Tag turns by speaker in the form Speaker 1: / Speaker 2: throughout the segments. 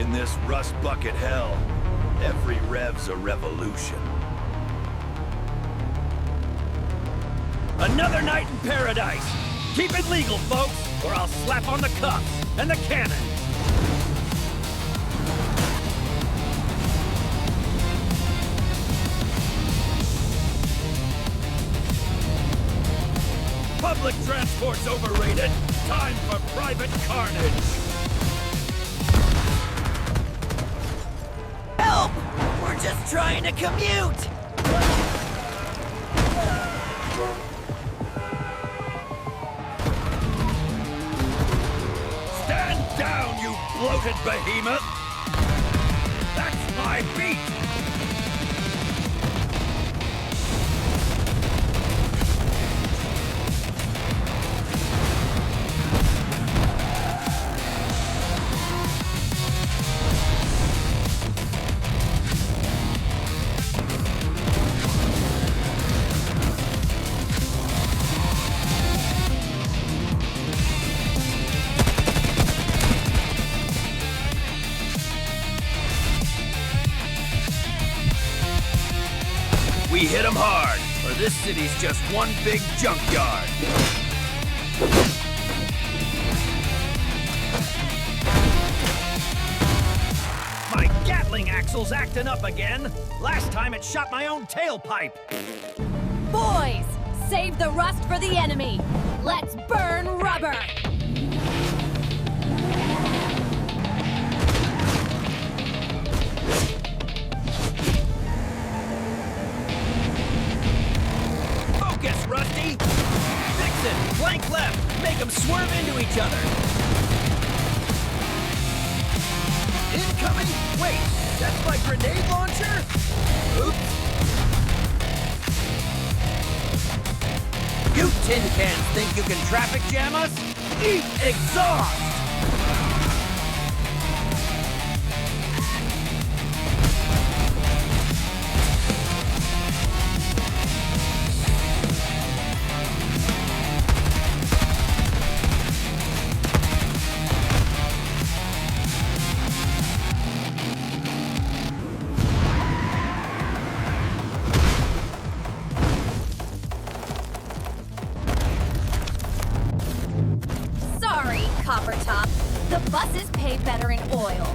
Speaker 1: In this rust bucket hell, every rev's a revolution.
Speaker 2: Another night in paradise! Keep it legal, folks, or I'll slap on the cuffs and the cannon! Public transport's overrated. Time for private carnage.
Speaker 3: Help! We're just trying to commute!
Speaker 2: Stand down, you bloated behemoth! That's my beat! We hit 'em hard, or this city's just one big junkyard. My Gatling axle's acting up again. Last time it shot my own tailpipe.
Speaker 4: Boys, save the rust for the enemy. Let's burn rubber.
Speaker 2: Focus, Rusty! Fix it! Flank left! Make them swerve into each other! Incoming! Wait, that's my grenade launcher? Oops! You tin cans think you can traffic jam us? Eat exhaust!
Speaker 4: Sorry, Copper Top. The buses pay better in oil.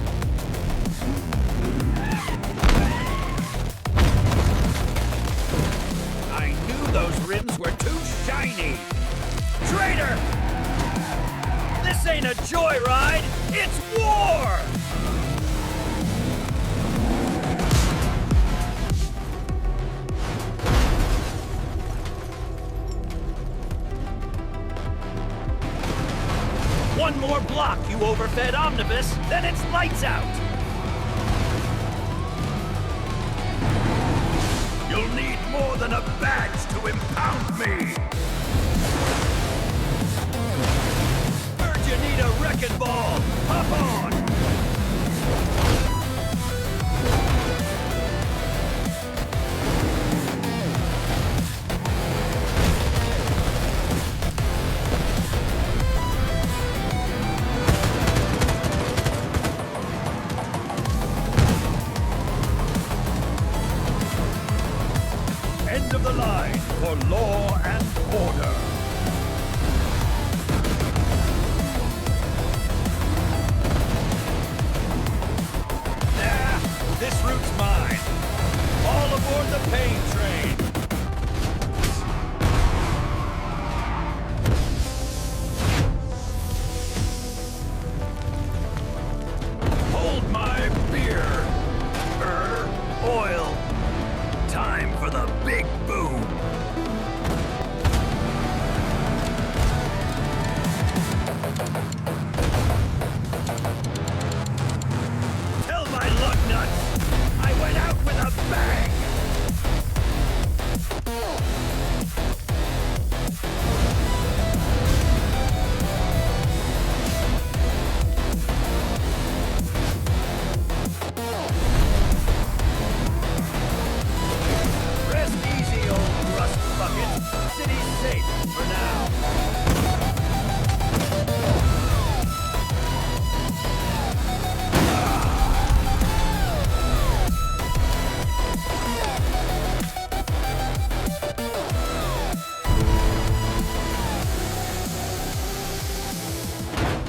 Speaker 2: I knew those rims were too shiny! Traitor! This ain't a joyride, it's war! One more block, you overfed omnibus, then it's lights out! You'll need more than a badge to impound me! Heard you need a wrecking ball! Hop on! End of the line for law and order. Nah, this route's mine. All aboard the pain train. Hold my beer. Oil. Time for the big boom. Tell my lug nuts, I went out with a bang.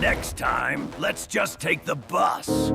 Speaker 1: Next time, let's just take the bus.